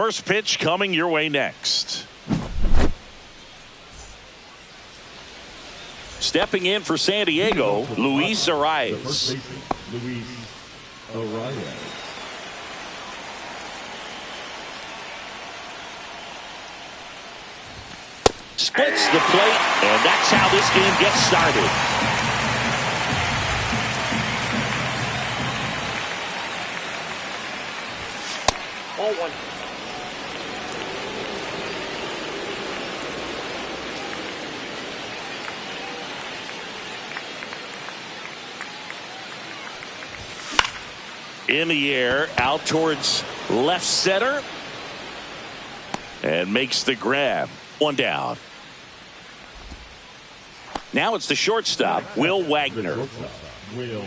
First pitch coming your way next. Stepping in for San Diego, Luis Arias. Splits the plate, and that's how this game gets started. Ball one. In the air, out towards left center, and makes the grab. One down. Now it's the shortstop, Will Wagner. Well,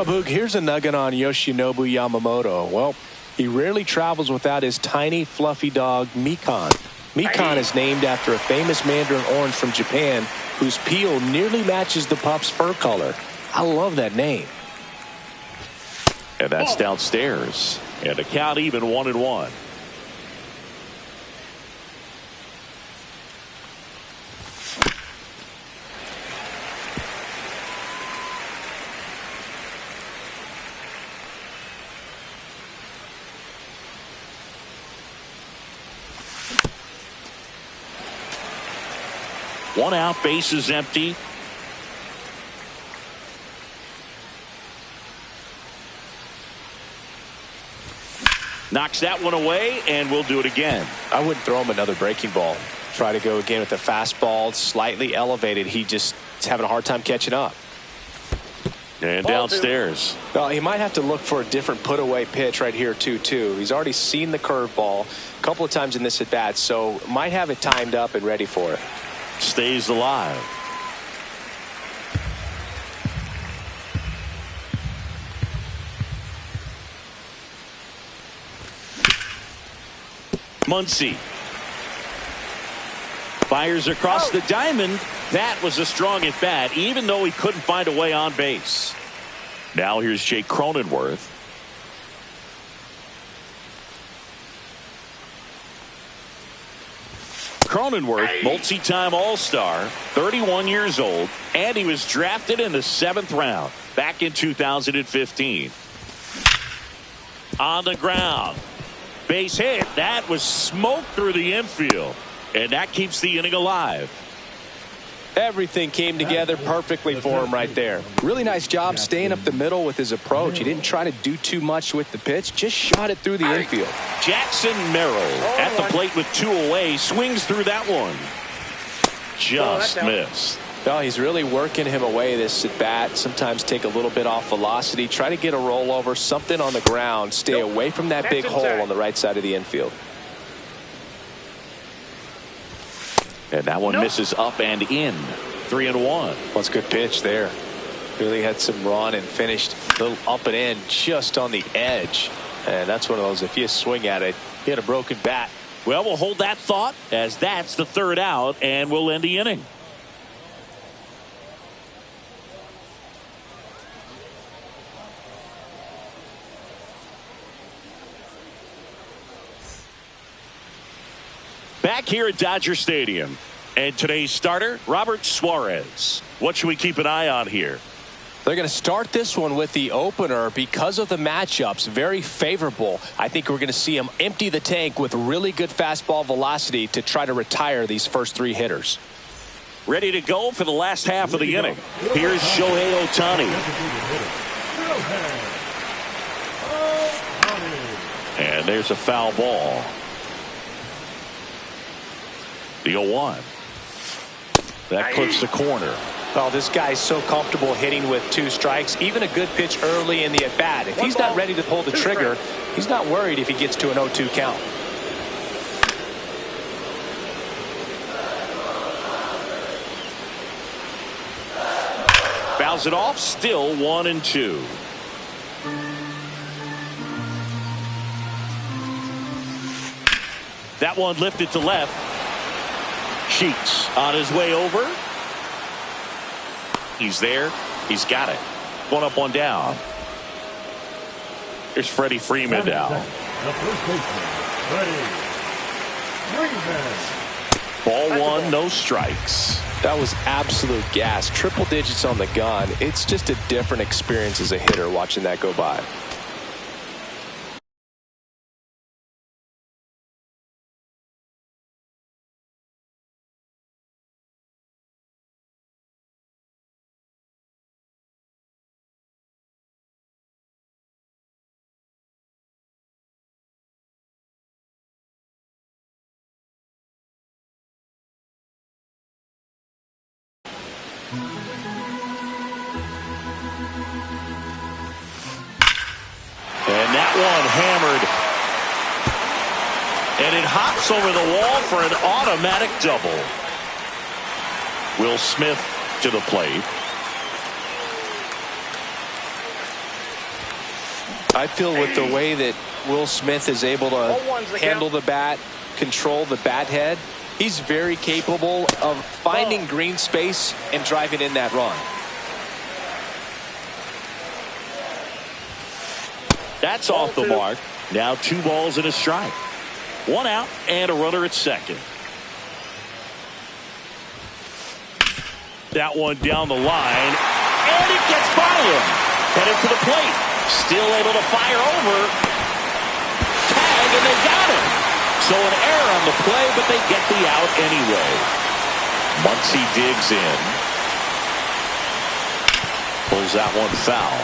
Boog, here's a nugget on Yoshinobu Yamamoto. Well, he rarely travels without his tiny, fluffy dog, Mikan. Mikan is named after a famous mandarin orange from Japan whose peel nearly matches the pup's fur color. I love that name. And that's downstairs. And the count even 1-1. One out, base is empty. Knocks that one away, and we'll do it again. I wouldn't throw him another breaking ball. Try to go again with the fastball, slightly elevated. He just is having a hard time catching up. And downstairs. Well, he might have to look for a different put-away pitch right here, too. He's already seen the curveball a couple of times in this at-bat, so might have it timed up and ready for it. Stays alive. Muncy fires across the diamond. That was a strong at bat, even though he couldn't find a way on base. Now here's Jake Cronenworth. Cronenworth, multi-time All-Star, 31 years old, and he was drafted in the 7th round back in 2015. On the ground. Base hit. That was smoke through the infield, and that keeps the inning alive. Everything came together perfectly for him right there. Really nice job staying up the middle with his approach. He didn't try to do too much with the pitch, just shot it through the infield. Jackson Merrill at the plate with 2 away, swings through that one. Just missed. Well, he's really working him away this at bat. Sometimes take a little bit off velocity, try to get a rollover, something on the ground, stay away from that big hole on the right side of the infield. And that one misses up and in. 3-1. Well, it's a good pitch there. Really had some run and finished a little up and in just on the edge. And that's one of those, if you swing at it, you had a broken bat. Well, we'll hold that thought as that's the 3rd out, and we'll end the inning. Back here at Dodger Stadium, and today's starter, Robert Suarez. What should we keep an eye on here? They're going to start this one with the opener because of the matchups. Very favorable. I think we're going to see him empty the tank with really good fastball velocity to try to retire these first 3 hitters. Ready to go for the last half of the inning. Here's Shohei Ohtani. And there's a foul ball. The 0-1. That clips the corner. Well, this guy's so comfortable hitting with 2 strikes. Even a good pitch early in the at-bat. If he's not ready to pull the trigger, he's not worried if he gets to an 0-2 count. Fouls it off. Still 1-2. That one lifted to left. Sheets on his way over. He's there. He's got it. 1 up, 1 down. Here's Freddie Freeman now. Ball one, no strikes. That was absolute gas. Triple digits on the gun. It's just a different experience as a hitter watching that go by. And that one hammered. And it hops over the wall for an automatic double. Will Smith to the plate. I feel with the way that Will Smith is able to handle the bat, control the bat head, he's very capable of finding green space and driving in that run. That's off the mark. Now 2 balls and a strike. 1 out and a runner at second. That one down the line. And it gets by him. Headed to the plate. Still able to fire over. Tag, and they got him. So an error on the play, but they get the out anyway. Muncy digs in. Pulls that one foul.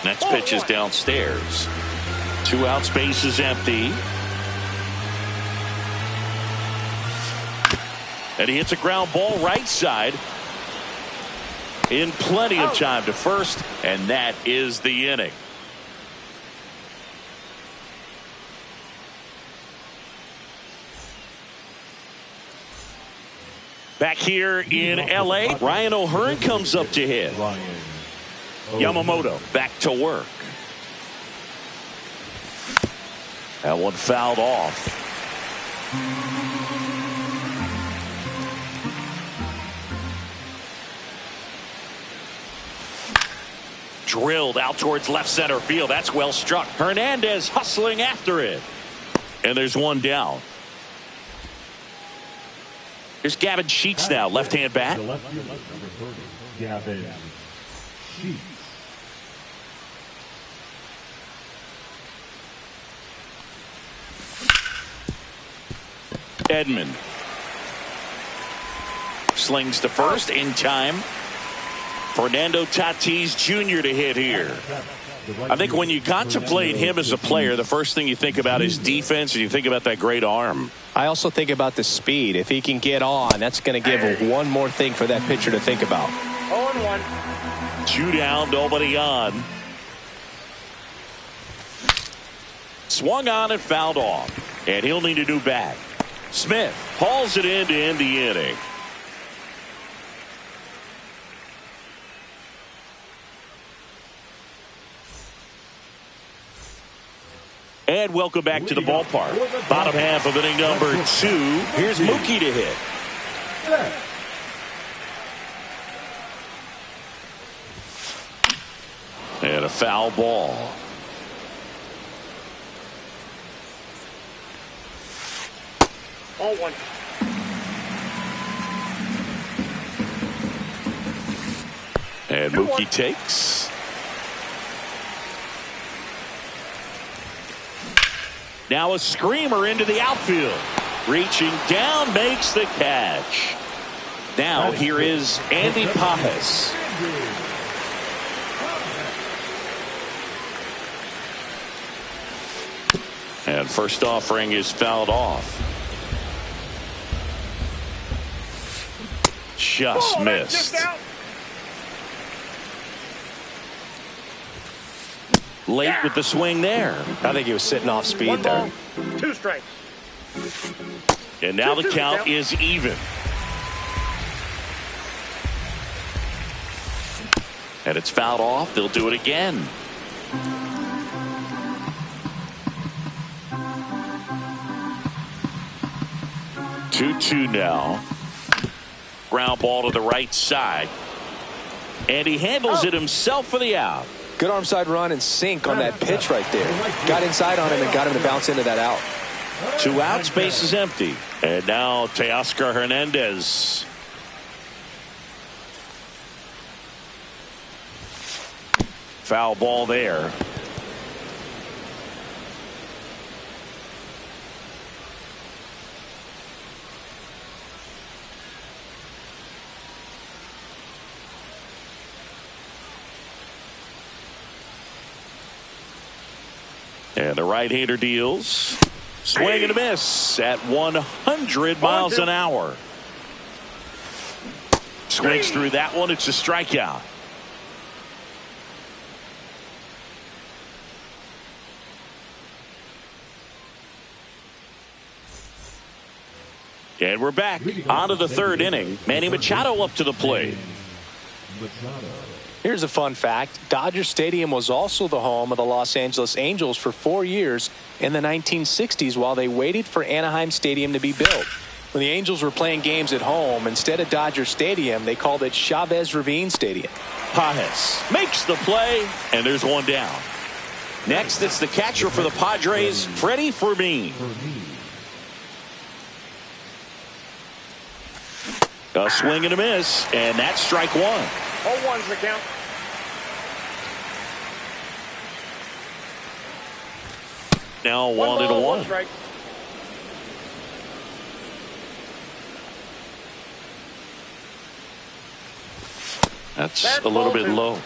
Next pitch is downstairs. 2 outs, base is empty. And he hits a ground ball right side. In plenty of time to first, and that is the inning. Back here in L.A., Ryan O'Hearn comes up to hit. Yamamoto back to work. That one fouled off. Drilled out towards left center field. That's well struck. Hernandez hustling after it. And there's one down. Here's Gavin Sheets now, left-hand bat. Gavin Sheets. Edman slings to first in time. Fernando Tatis Jr. to hit here. I think when you contemplate him as a player, the first thing you think about is defense, and you think about that great arm. I also think about the speed. If he can get on, that's going to give one more thing for that pitcher to think about. 0-1. 2 down, nobody on. Swung on and fouled off. And he'll need a new bat. Smith hauls it in to end the inning. And welcome back to the ballpark. Bottom half of inning number 2. Here's Mookie to hit. And a foul ball. All one. And Mookie takes. Now a screamer into the outfield. Reaching down, makes the catch. Now here is Andy Pajes. And first offering is fouled off. Just missed. Late with the swing there. I think he was sitting off speed there. 2 strikes. And now the count is even. And it's fouled off. They'll do it again. 2-2 now. Ground ball to the right side. And he handles it himself for the out. Good arm side run and sink on that pitch right there. Got inside on him and got him to bounce into that out. 2 outs, base is empty. And now Teoscar Hernandez. Foul ball there. And the right-hander deals. Swing and a miss at 100 miles an hour. Swings through that one. It's a strikeout. And we're back on to the 3rd inning. Manny Machado up to the plate. Here's a fun fact. Dodger Stadium was also the home of the Los Angeles Angels for 4 years in the 1960s while they waited for Anaheim Stadium to be built. When the Angels were playing games at home, instead of Dodger Stadium, they called it Chavez Ravine Stadium. Pages makes the play, and there's one down. Next, it's the catcher for the Padres, Freddie Fermin. A swing and a miss, and that's strike 1. 0-1's the count. Now 1-1. Strike. That's a little bit low.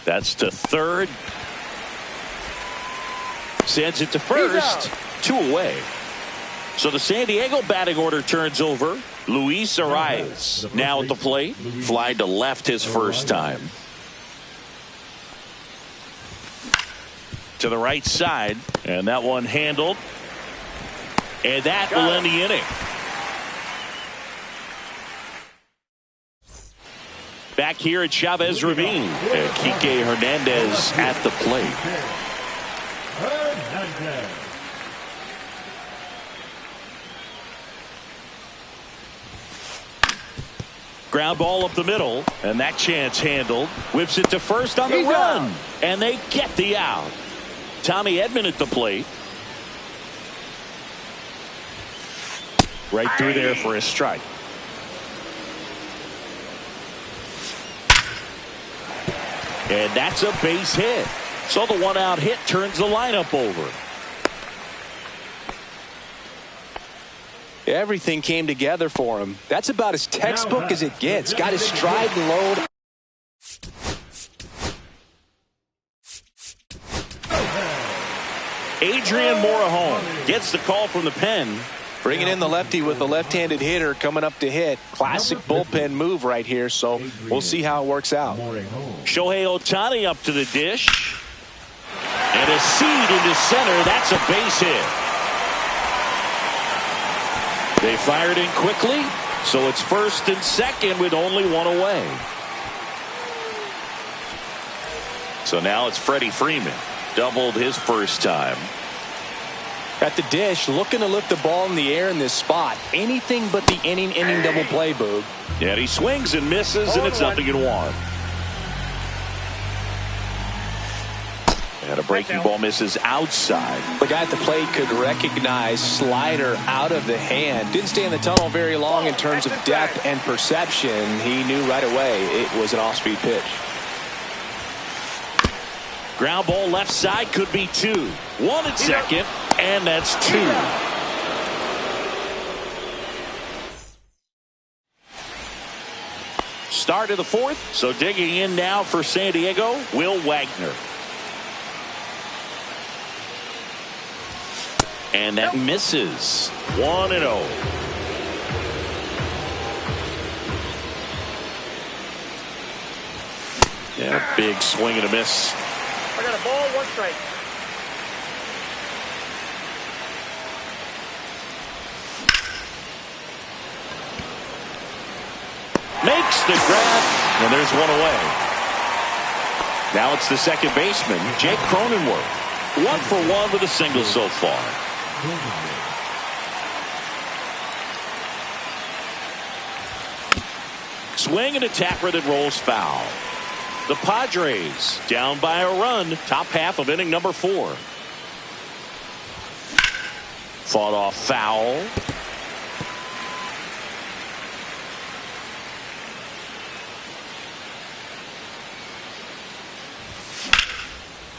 That's to third. Sends it to first. 2 away. So the San Diego batting order turns over. Luis Arias now at the plate. Fly to left his first time. To the right side. And that one handled. And that will end the inning. Back here at Chavez Ravine. And Kike Hernandez at the plate. Ground ball up the middle, and that chance handled. Whips it to first on the run, and they get the out. Tommy Edman at the plate. Right through there for a strike. And that's a base hit. So the 1-out hit turns the lineup over. Everything came together for him. That's about as textbook as it gets. Got his stride and load. Adrian Morejon gets the call from the pen. Bringing in the lefty with the left-handed hitter coming up to hit. Classic bullpen move right here, so we'll see how it works out. Shohei Ohtani up to the dish. And a seed into center. That's a base hit. They fired in quickly, so it's first and second with only 1 away. So now it's Freddie Freeman. Doubled his first time. At the dish, looking to lift the ball in the air in this spot. Anything but the inning double play, Boog. Yeah, he swings and misses, and it's nothing in 1. And a breaking ball misses outside. The guy at the plate could recognize slider out of the hand. Didn't stay in the tunnel very long in terms of depth and perception. He knew right away it was an off-speed pitch. Ground ball left side could be 2. 1 at second, and that's 2. Start of the 4th, so digging in now for San Diego, Will Wagner. And that misses. 1-0. Yeah, big swing and a miss. I got a ball, 1 strike. Makes the grab, and there's 1 away. Now it's the second baseman, Jake Cronenworth. 1 for 1 with a single so far. Swing and a tapper that rolls foul. The Padres down by a run, top half of inning number 4. Fought off foul.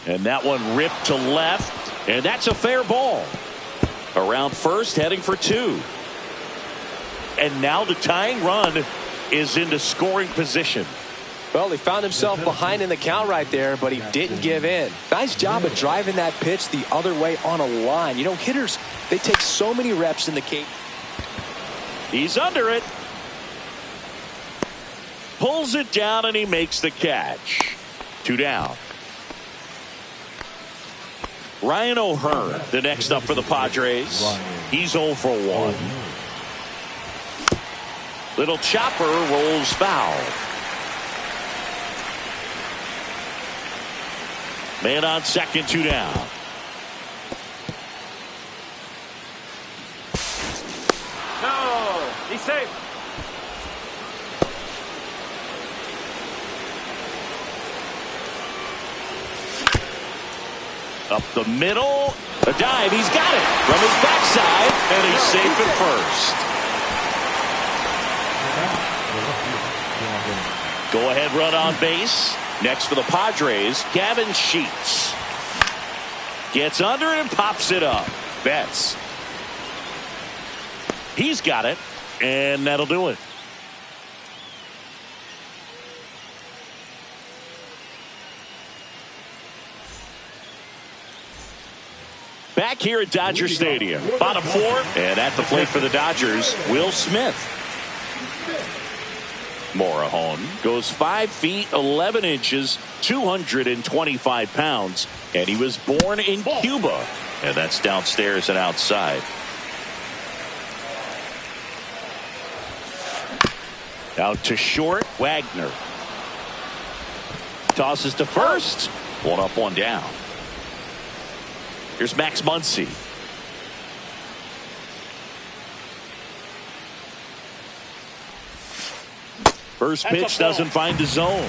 And that one ripped to left, and that's a fair ball. Around first, heading for 2. And now the tying run is into scoring position. Well, he found himself behind in the count right there, but he didn't give in. Nice job of driving that pitch the other way on a line. You know, hitters, they take so many reps in the cage. He's under it. Pulls it down, and he makes the catch. 2 down. Ryan O'Hearn, the next up for the Padres. He's 0 for 1. Little chopper rolls foul. Man on second, 2 down. No, he's safe. Up the middle, a dive, he's got it from his backside, and he's safe at first. Go ahead run on base. Next for the Padres, Gavin Sheets. Gets under it and pops it up. Betts. He's got it, and that'll do it. Back here at Dodger Stadium, bottom 4, and at the plate for the Dodgers, Will Smith. Morejon goes 5 feet 11 inches, 225 pounds, and he was born in Cuba, and that's downstairs and outside. Out to short, Wagner tosses to first. 1 up, 1 down. Here's Max Muncy. First pitch doesn't find the zone.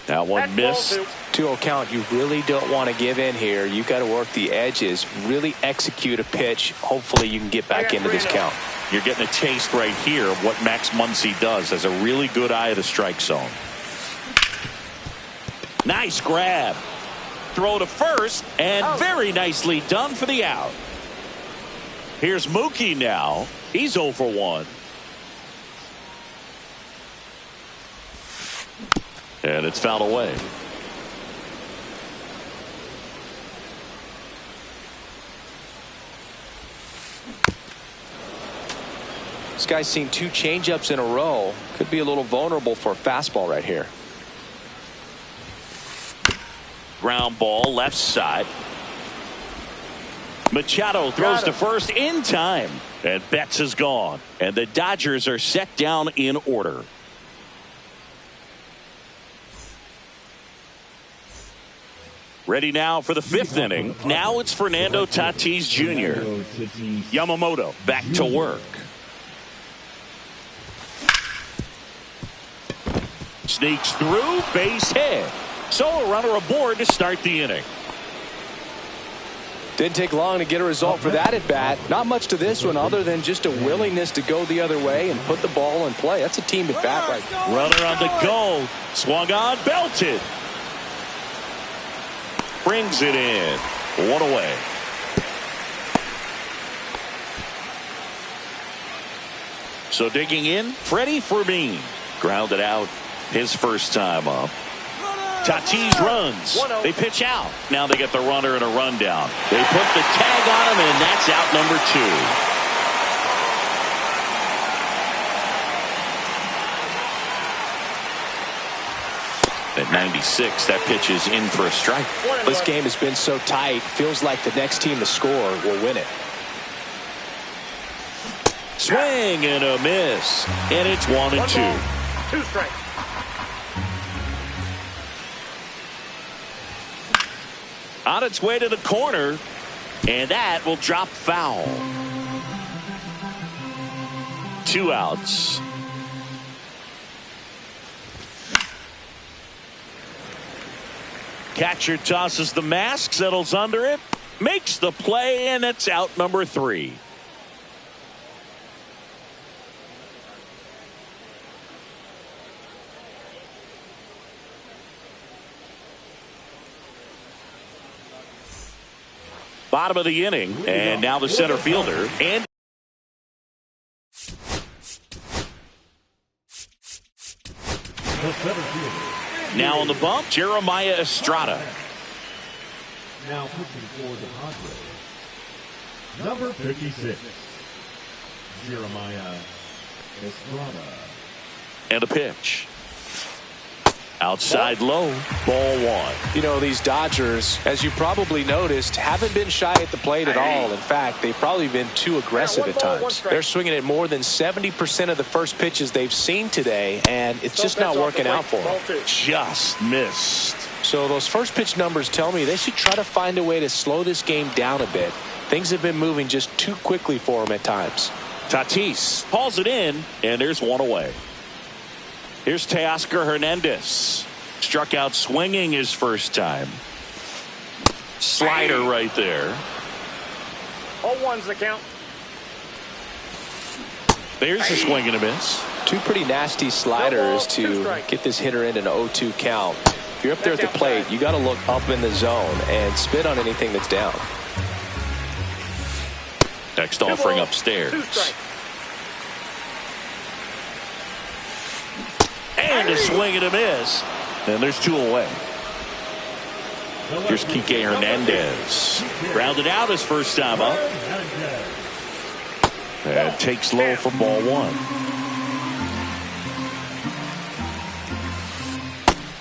That one missed. 2-0 count. You really don't want to give in here. You got to work the edges, really execute a pitch. Hopefully you can get back into this count. You're getting a taste right here of what Max Muncy does. Has a really good eye of the strike zone. Nice grab. Throw to first, and very nicely done for the out. Here's Mookie now. He's 0 for 1. And it's fouled away. This guy's seen 2 changeups in a row. Could be a little vulnerable for a fastball right here. Ground ball left side. Machado throws to first in time, and Betts is gone, and the Dodgers are set down in order. Ready now for the 5th inning. Now it's Fernando Tatis Jr. Yamamoto back to work. Sneaks through, base hit. So a runner aboard to start the inning. Didn't take long to get a result for that at bat. Not much to this one other than just a willingness to go the other way and put the ball in play. That's a team at bat right now. Runner on the go. Swung on, belted. Brings it in. 1 away. So digging in, Freddie Fermin. Grounded out his first time up. Tatis runs. They pitch out. Now they get the runner and a rundown. They put the tag on him, and that's out number 2. At 96, that pitch is in for a strike. This game has been so tight. Feels like the next team to score will win it. Swing and a miss. And it's 1-2. 2 strikes. On its way to the corner. And that will drop foul. 2 outs. Catcher tosses the mask, settles under it, makes the play, and it's out number 3. Bottom of the inning, and now the center fielder. And now on the bump, Jeremiah Estrada. Now pitching for the Padres, number 56, Jeremiah Estrada. And a pitch. Outside low, ball 1. You know, these Dodgers, as you probably noticed, haven't been shy at the plate at all. In fact, they've probably been too aggressive at times. They're swinging at more than 70% of the first pitches they've seen today, and it's just not working out for them. Just missed. So those first pitch numbers tell me they should try to find a way to slow this game down a bit. Things have been moving just too quickly for them at times. Tatis hauls it in, and there's 1 away. Here's Teoscar Hernandez. Struck out swinging his first time. Slider right there. 0-1's the count. There's a swing and a miss. 2 pretty nasty sliders to get this hitter in an 0-2 count. If you're up there at the plate, you got to look up in the zone and spit on anything that's down. Next offering upstairs. And a swing and a miss. And there's 2 away. Here's Kike Hernandez. Grounded out his first time up. And takes low for ball 1.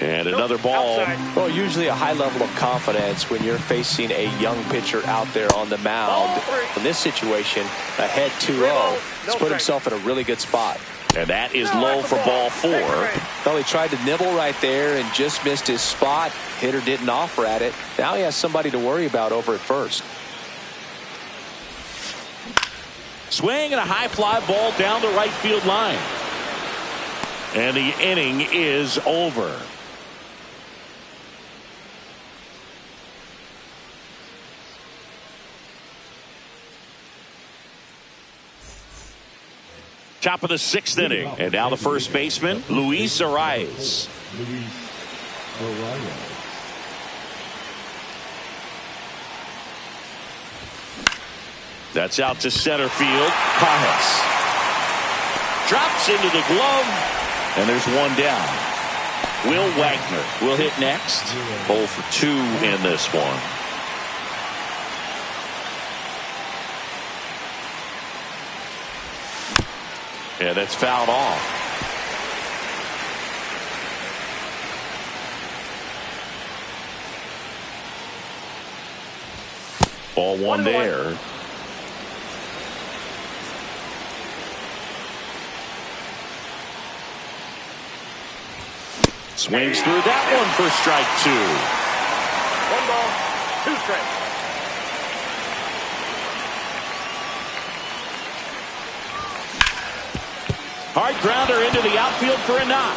And another ball. Well, usually a high level of confidence when you're facing a young pitcher out there on the mound. In this situation, ahead 2-0. He's put himself in a really good spot. And that is low for ball 4. Well, he tried to nibble right there and just missed his spot. Hitter didn't offer at it. Now he has somebody to worry about over at first. Swing and a high fly ball down the right field line. And the inning is over. Top of the 6th inning. And now the first baseman, Luis Arias. That's out to center field. Pajas drops into the glove. And there's 1 down. Will Wagner will hit next. 0 for 2 in this one. Yeah, that's fouled off. Ball 1 there. Swings through that one for strike 2. 1 ball, 2 strikes. Hard grounder into the outfield for a knock.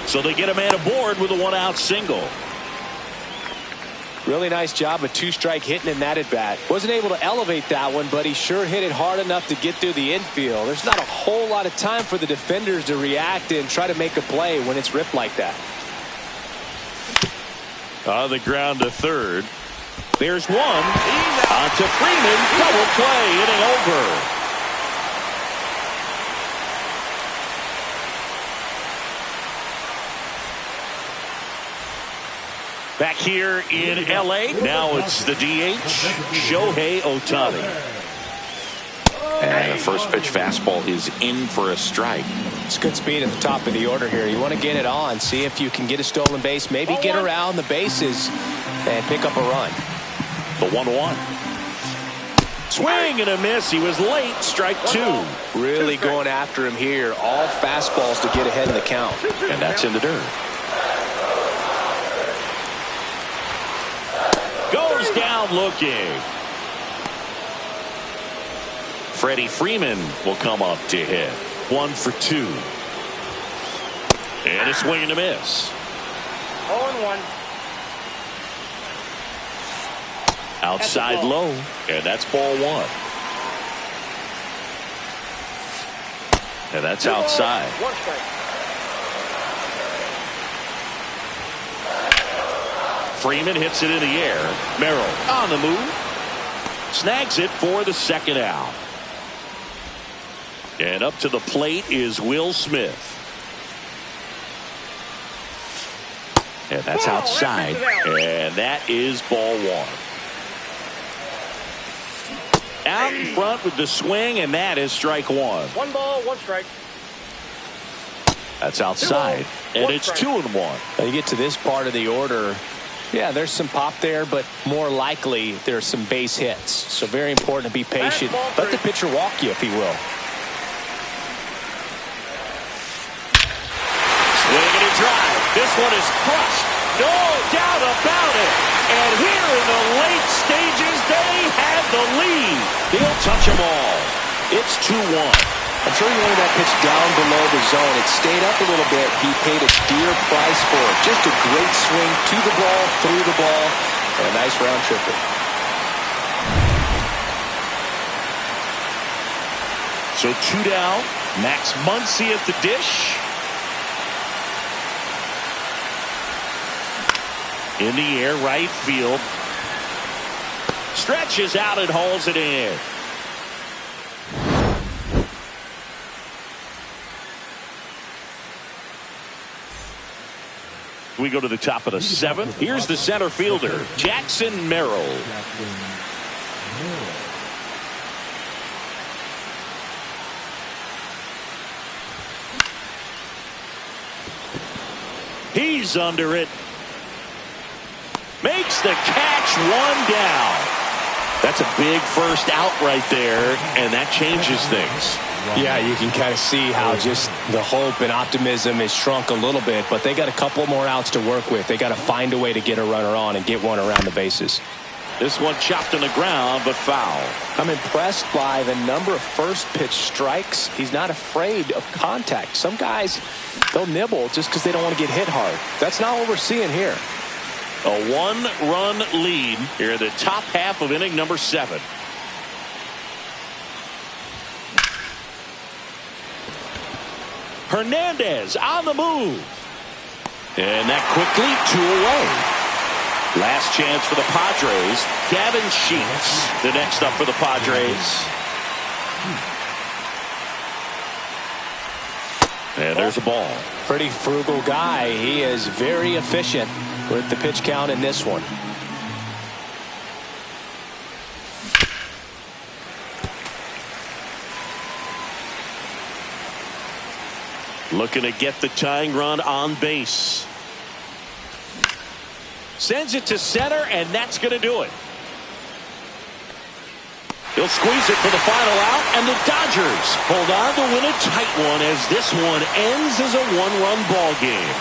So they get a man aboard with a 1-out single. Really nice job of 2-strike hitting in that at bat. Wasn't able to elevate that one, but he sure hit it hard enough to get through the infield. There's not a whole lot of time for the defenders to react and try to make a play when it's ripped like that. On the ground to third. There's one. On to Freeman. Double play. Inning over. Back here in L.A. Now it's the DH, Shohei Ohtani. And the first pitch fastball is in for a strike. It's good speed at the top of the order here. You want to get it on, see if you can get a stolen base, maybe get around the bases and pick up a run. The 1-1. Swing and a miss. He was late. Strike two. Really going after him here. All fastballs to get ahead in the count. And that's in the dirt. Goes down looking. Freddie Freeman will come up to hit. 1 for 2. And a swing and a miss. 0-1. Outside low. And that's ball 1. And that's outside. 1 strike. Freeman hits it in the air. Merrill on the move. Snags it for the second out. And up to the plate is Will Smith. And that's outside. And that is ball 1. Out in front with the swing, and that is strike 1. 1 ball, 1 strike. That's outside. And it's 2-1. Now you get to this part of the order. Yeah, there's some pop there, but more likely there's some base hits. So very important to be patient. Let the pitcher walk you, if he will. Swing and a drive. This one is crushed. No doubt about it. And here in the late stages, they had the lead. He'll touch them all. It's 2-1. I'm sure he wanted that pitch down below the zone. It stayed up a little bit. He paid a dear price for it. Just a great swing to the ball, through the ball, and a nice round tripper. So 2 down. Max Muncy at the dish. In the air, right field. Stretches out and hauls it in. We go to the top of the 7th. Here's the center fielder, Jackson Merrill. He's under it. Makes the catch, 1 down. That's a big first out right there, and that changes things. Yeah, you can kind of see how just the hope and optimism is shrunk a little bit, but they got a couple more outs to work with. They got to find a way to get a runner on and get one around the bases. This one chopped on the ground, but foul. I'm impressed by the number of first pitch strikes. He's not afraid of contact. Some guys, they'll nibble just because they don't want to get hit hard. That's not what we're seeing here. A 1-run lead here in the top half of inning number 7. Hernandez on the move. And that quickly 2 away. Last chance for the Padres. Gavin Sheets, the next up for the Padres. And there's a ball. Pretty frugal guy. He is very efficient with the pitch count in this one. Looking to get the tying run on base. Sends it to center, and that's going to do it. He'll squeeze it for the final out, and the Dodgers hold on to win a tight one as this one ends as a 1-run ball game.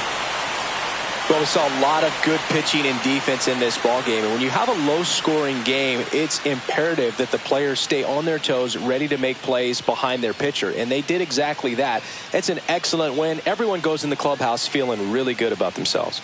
Well, we saw a lot of good pitching and defense in this ball game, and when you have a low-scoring game, it's imperative that the players stay on their toes, ready to make plays behind their pitcher, and they did exactly that. It's an excellent win. Everyone goes in the clubhouse feeling really good about themselves.